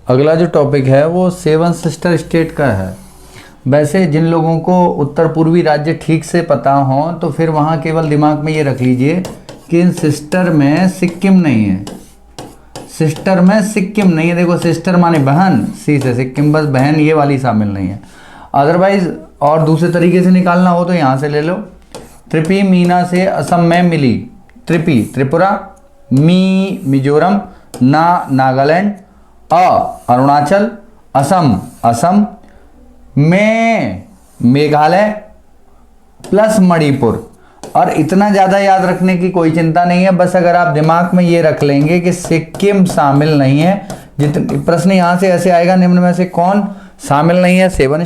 अगला जो टॉपिक है वो सेवन सिस्टर स्टेट का है। वैसे जिन लोगों को उत्तर पूर्वी राज्य ठीक से पता हो तो फिर वहाँ केवल दिमाग में ये रख लीजिए कि इन सिस्टर में सिक्किम नहीं है, सिस्टर में सिक्किम नहीं है। देखो सिस्टर माने बहन, सी से सिक्किम, बस बहन ये वाली शामिल नहीं है। अदरवाइज और दूसरे तरीके से निकालना हो तो यहाँ से ले लो। त्रिपी मीना से असम में मिली, त्रिपी त्रिपुरा, मी मिजोरम, ना नागालैंड, अरुणाचल, असम में मेघालय प्लस मणिपुर। और इतना ज़्यादा याद रखने की कोई चिंता नहीं है, बस अगर आप दिमाग में ये रख लेंगे कि सिक्किम शामिल नहीं है। जितने प्रश्न यहाँ से ऐसे आएगा, निम्न में से कौन शामिल नहीं है सेवन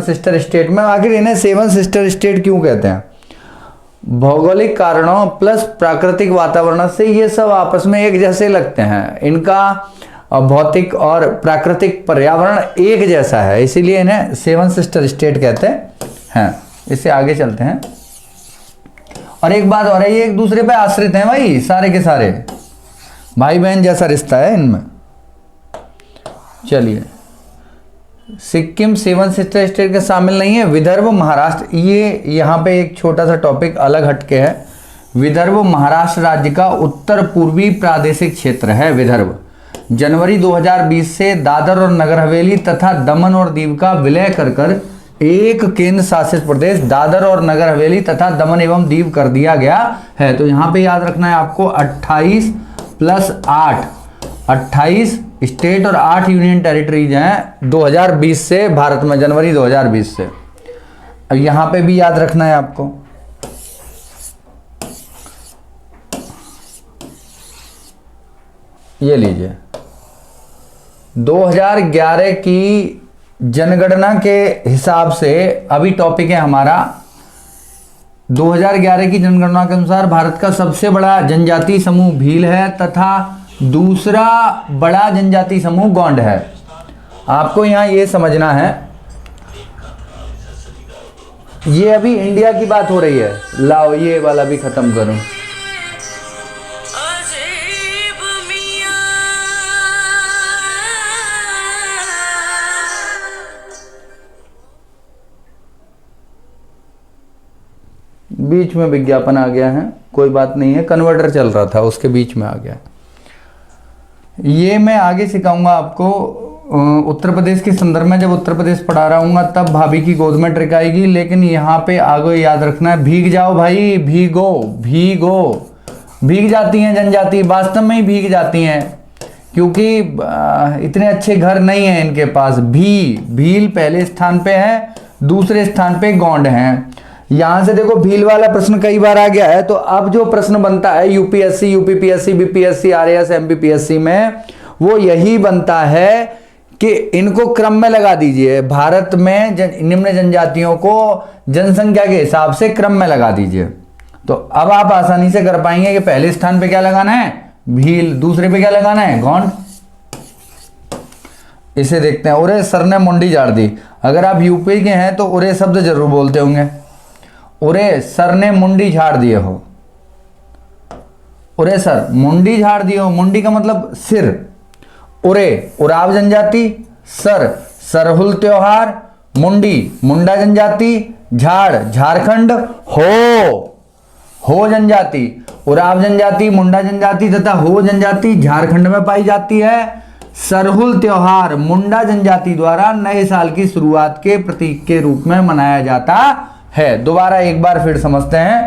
सिस्टर स्टेट में। आखिर इन्हें सेवन सिस्टर स्टेट क्यों कहते हैं? भौगोलिक कारणों प्लस प्राकृतिक वातावरण से ये सब आपस में एक जैसे लगते हैं। इनका भौतिक और प्राकृतिक पर्यावरण एक जैसा है, इसीलिए इन्हें सेवन सिस्टर स्टेट कहते हैं। इससे आगे चलते हैं। और एक बात और है, ये एक दूसरे पे आश्रित हैं भाई, सारे के सारे भाई बहन जैसा रिश्ता है इनमें। चलिए, सिक्किम सेवन सिस्टर स्टेट के शामिल नहीं है। विदर्भ महाराष्ट्र, ये यहाँ पे एक छोटा सा टॉपिक अलग हटके है। विदर्भ महाराष्ट्र राज्य का उत्तर पूर्वी प्रादेशिक क्षेत्र है। विदर्भ जनवरी 2020 से दादर और नगर हवेली तथा दमन और दीव का विलय कर एक केंद्र शासित प्रदेश दादर और नगर हवेली तथा दमन एवं दीव कर दिया गया है। तो यहाँ पे याद रखना है आपको 28 + 8, 28 स्टेट और 8 यूनियन टेरिटरीज हैं 2020 से भारत में, जनवरी 2020 से। अब यहाँ पे भी याद रखना है आपको। ये लीजिए, 2011 की जनगणना के हिसाब से अभी टॉपिक है हमारा 2011 की जनगणना के अनुसार भारत का सबसे बड़ा जनजातीय समूह भील है तथा दूसरा बड़ा जनजातीय समूह गोंड है। आपको यहाँ ये समझना है, ये अभी इंडिया की बात हो रही है। लाओ ये वाला भी खत्म करो। बीच में विज्ञापन आ गया है, कोई बात नहीं है, कन्वर्टर चल रहा था उसके बीच में आ गया। ये मैं आगे सिखाऊंगा आपको उत्तर प्रदेश के संदर्भ में। जब उत्तर प्रदेश पढ़ा रहा हूँ तब भाभी की गोद में ट्रिक आएगी, लेकिन यहाँ पे आगे याद रखना है, भीग जाओ भाई, भीगो भीगो। भीग जाती हैं जनजाति, वास्तव में ही भीग जाती हैं, क्योंकि इतने अच्छे घर नहीं है इनके पास। भील पहले स्थान पे है, दूसरे स्थान पे गोंड हैं। यहां से देखो भील वाला प्रश्न कई बार आ गया है, तो अब जो प्रश्न बनता है UPSC, UPPSC, BPSC, RAS, MPPSC में, वो यही बनता है कि इनको क्रम में लगा दीजिए। भारत में निम्न जनजातियों को जनसंख्या के हिसाब से क्रम में लगा दीजिए, तो अब आप आसानी से कर पाएंगे कि पहले स्थान पे क्या लगाना है, भील, दूसरे पे क्या लगाना है, गोंड। इसे देखते हैं। उरे सर ने मुंडी झाड़ दी। अगर आप यूपी के हैं तो उरे शब्द जरूर बोलते होंगे। उरे सर ने मुंडी झाड़ दिए हो, उरे सर मुंडी झाड़ दिए हो। मुंडी का मतलब सिर। उरे उराव जनजाति, सर सरहुल त्योहार, मुंडी मुंडा जनजाति, झाड़ झारखंड, हो जनजाति उराव जनजाति, मुंडा जनजाति तथा हो जनजाति झारखंड में पाई जाती है। सरहुल त्योहार मुंडा जनजाति द्वारा नए साल की शुरुआत के प्रतीक के रूप में मनाया जाता है। दोबारा एक बार फिर समझते हैं।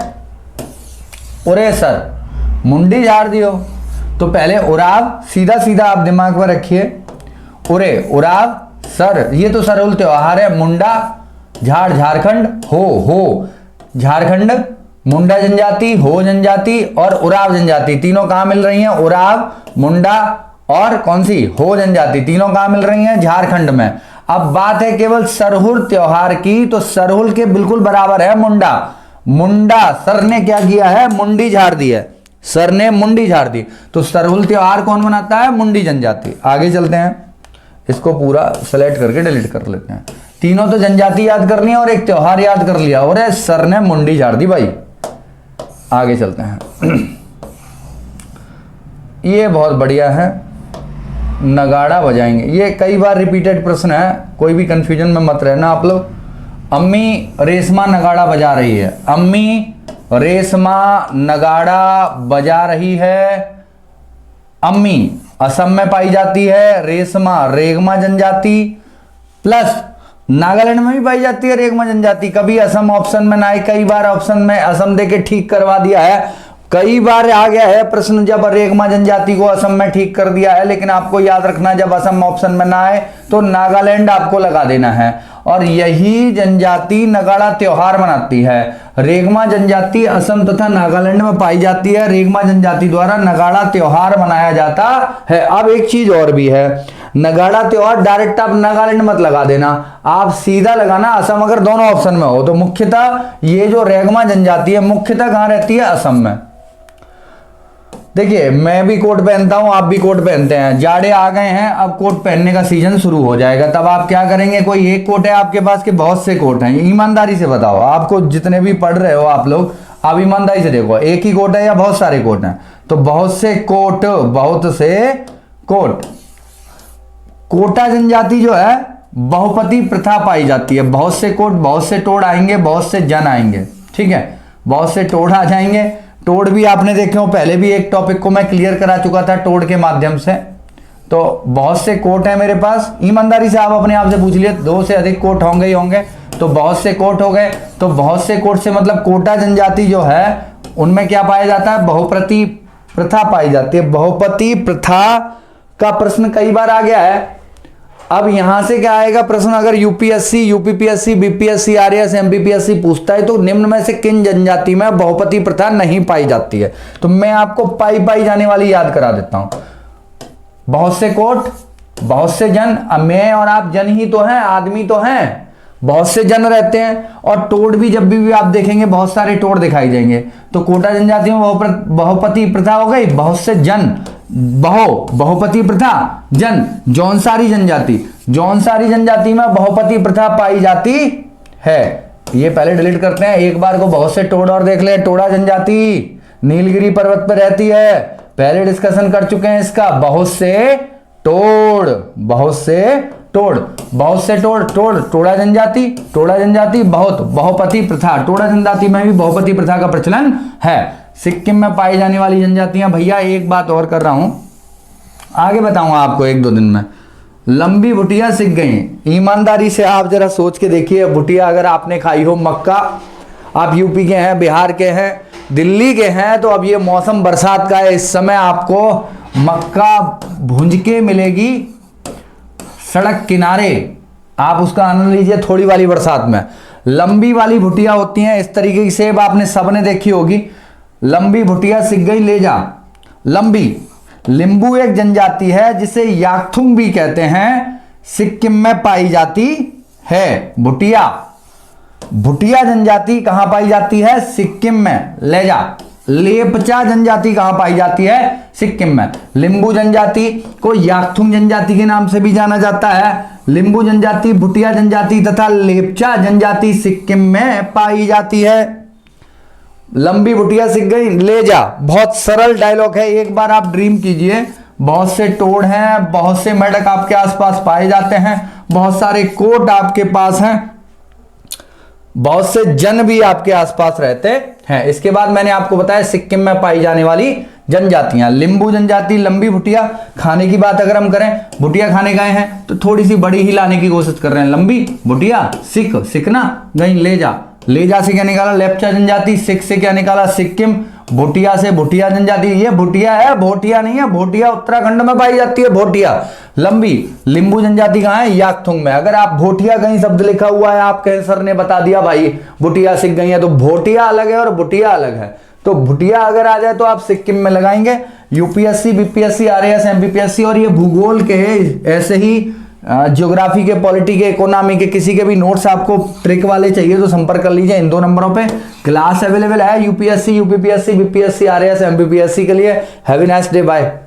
उरे सर मुंडी झाड़ दियो, तो पहले उराव, सीधा सीधा आप दिमाग में रखिए, उरे उराव, सर ये तो सरहुल त्योहार है, मुंडा झाड़ झारखंड, हो झारखंड, मुंडा जनजाति, हो जनजाति और उराव जनजाति तीनों कहां मिल रही हैं, उराव, मुंडा और कौन सी, हो जनजाति, तीनों कहां मिल रही हैं, झारखंड में। अब बात है केवल सरहुल त्योहार की, तो सरहुल के बिल्कुल बराबर है मुंडा। सर ने क्या किया है, मुंडी झाड़ दी है, सर ने मुंडी झाड़ दी, तो सरहुल त्योहार कौन मनाता है, मुंडी जनजाति। आगे चलते हैं, इसको पूरा सेलेक्ट करके डिलीट कर लेते हैं। तीनों तो जनजाति याद कर लिया और एक त्योहार याद कर लिया, और सर ने मुंडी झाड़ दी भाई। आगे चलते हैं। ये बहुत बढ़िया है, नगाड़ा बजाएंगे। ये कई बार रिपीटेड प्रश्न है, कोई भी कंफ्यूजन में मत रहना आप लोग। अम्मी रेशमा नगाड़ा बजा रही है, अम्मी रेशमा नगाड़ा बजा रही है। अम्मी असम में पाई जाती है, रेशमा रेगमा जनजाति, प्लस नागालैंड में भी पाई जाती है रेगमा जनजाति। कभी असम ऑप्शन में ना आए, कई बार ऑप्शन में असम देके ठीक करवा दिया है, कई बार आ गया है प्रश्न जब रेगमा जनजाति को असम में ठीक कर दिया है, लेकिन आपको याद रखना जब असम ऑप्शन में ना आए तो नागालैंड आपको लगा देना है। और यही जनजाति नगाड़ा त्योहार मनाती है। रेगमा जनजाति असम तथा नागालैंड में पाई जाती है। रेगमा जनजाति द्वारा नगाड़ा त्योहार मनाया जाता है। अब एक चीज और भी है, नगाड़ा त्योहार डायरेक्ट आप नागालैंड मत लगा देना, आप सीधा लगाना असम। अगर दोनों ऑप्शन में हो तो मुख्यतः ये जो रेगमा जनजाति है मुख्यतः कहां रहती है? असम में। देखिए मैं भी कोट पहनता हूं, आप भी कोट पहनते हैं, जाड़े आ गए हैं, अब कोट पहनने का सीजन शुरू हो जाएगा, तब आप क्या करेंगे? कोई एक कोट है आपके पास के बहुत से कोट हैं? ईमानदारी से बताओ, आपको जितने भी पढ़ रहे हो आप लोग, आप ईमानदारी से देखो, एक ही कोट है या बहुत सारे कोट हैं? तो बहुत से कोट, बहुत से कोट। कोटा जनजाति जो है बहुपति प्रथा पाई जाती है। बहुत से कोट, बहुत से टोड़ आएंगे, बहुत से जन आएंगे, ठीक है, बहुत से टोड़ आ जाएंगे। टोड़ भी आपने देखे हो, पहले भी एक टॉपिक को मैं क्लियर करा चुका था टोड़ के माध्यम से। तो बहुत से कोट है मेरे पास, ईमानदारी से आप अपने आप से पूछ लिए, 2 से अधिक कोट होंगे ही होंगे, तो बहुत से कोट हो गए। तो बहुत से कोट से मतलब कोटा जनजाति जो है उनमें क्या पाया जाता है? बहुपति प्रथा पाई जाती है। बहुपति प्रथा का प्रश्न कई बार आ गया है। अब यहां से क्या आएगा प्रश्न? अगर UPSC, UPPSC, BPSC, RAS, MPPSC पूछता है तो निम्न में से किन जनजाति में बहुपति प्रथा नहीं पाई जाती है? तो मैं आपको पाई जाने वाली याद करा देता हूं। बहुत से कोट, बहुत से जन, मैं और आप जन ही तो हैं, आदमी तो हैं, बहुत से जन रहते हैं। और टोड़ भी जब भी आप देखेंगे बहुत सारे टोड़ दिखाई देंगे। तो कोटा जनजाति में बहुपति प्रथा हो गई, बहुत से जन, बहुपति प्रथा, जन। जौनसारी जनजाति, जौनसारी जनजाति में बहुपति प्रथा पाई जाती है। ये पहले डिलीट करते हैं, एक बार को बहुत से टोड़ और देख ले। टोड़ा जनजाति नीलगिरी पर्वत पर रहती है, पहले डिस्कशन कर चुके हैं इसका। बहुत से टोड़, बहुत से टोड़, बहुत से टोड़, टोड़ा जनजाति, टोड़ा जनजाति, बहुपति प्रथा। टोड़ा जनजाति में भी बहुपति प्रथा का प्रचलन है। सिक्किम में पाई जाने वाली जनजातियां, भैया एक बात और कर रहा हूं, आगे बताऊंगा आपको 1-2 दिन में। लंबी भुटिया सीख गई। ईमानदारी से आप जरा सोच के देखिए, भुटिया अगर आपने खाई हो, मक्का, आप यूपी के हैं, बिहार के हैं, दिल्ली के हैं, तो अब ये मौसम बरसात का है, इस समय आपको मक्का भूंज के मिलेगी सड़क किनारे, आप उसका आनंद लीजिए थोड़ी वाली बरसात में। लंबी वाली भुटिया होती हैं इस तरीके की, सेब आपने सबने देखी होगी। लंबी भुटिया सीख गई, ले जा। लंबी लिंबू एक जनजाति है जिसे याकथुंग भी कहते हैं, सिक्किम में पाई जाती है। भुटिया, भुटिया जनजाति कहां पाई जाती है? सिक्किम में, ले जा। लेपचा जनजाति कहां पाई जाती है? सिक्किम में। लिंबू जनजाति को याकथुंग जनजाति के नाम से भी जाना जाता है। लिंबू जनजाति, भुटिया जनजाति तथा लेपचा जनजाति सिक्किम में पाई जाती है। लंबी भुटिया सीख गई, ले जा। बहुत सरल डायलॉग है, एक बार आप ड्रीम कीजिए। बहुत से टोड़ हैं, बहुत से मेढक आपके आसपास पाए जाते हैं, बहुत सारे कोट आपके पास हैं, बहुत से जन भी आपके आसपास रहते हैं। इसके बाद मैंने आपको बताया सिक्किम में पाई जाने वाली जनजातियां। लिंबू जनजाति, लंबी भुटिया। खाने की बात अगर हम करें, भुटिया खाने गए हैं तो थोड़ी सी बड़ी ही लाने की कोशिश कर रहे हैं। लंबी भुटिया, सीखना गई, ले जा। ले जा से क्या निकाला? लेपचा जनजाति। सिख से क्या निकाला? सिक्किम। भुटिया से भुटिया जनजाति, ये भुटिया है, भोटिया नहीं है। भोटिया उत्तराखंड में पाई जाती है, भोटिया। लंबी लिंबू जनजाति कहां है? याकथुंग में। अगर आप भोटिया कहीं शब्द लिखा हुआ है, आपके सर ने बता दिया भाई भुटिया सीख गई है, तो भोटिया अलग है और भुटिया अलग है। तो भुटिया अगर आ जाए तो आप सिक्किम में लगाएंगे। यूपीएससी, बीपीएससी, आरएएस, एमपीपीएससी और ये भूगोल के ऐसे ही ज्योग्राफी के, पॉलिटी के, इकोनॉमी के किसी के भी नोट्स आपको ट्रिक वाले चाहिए तो संपर्क कर लीजिए इन 2 नंबरों पे। क्लास अवेलेबल है UPSC, UPPSC, BPSC, RAS, MPPSC के लिए। Have a nice day, bye.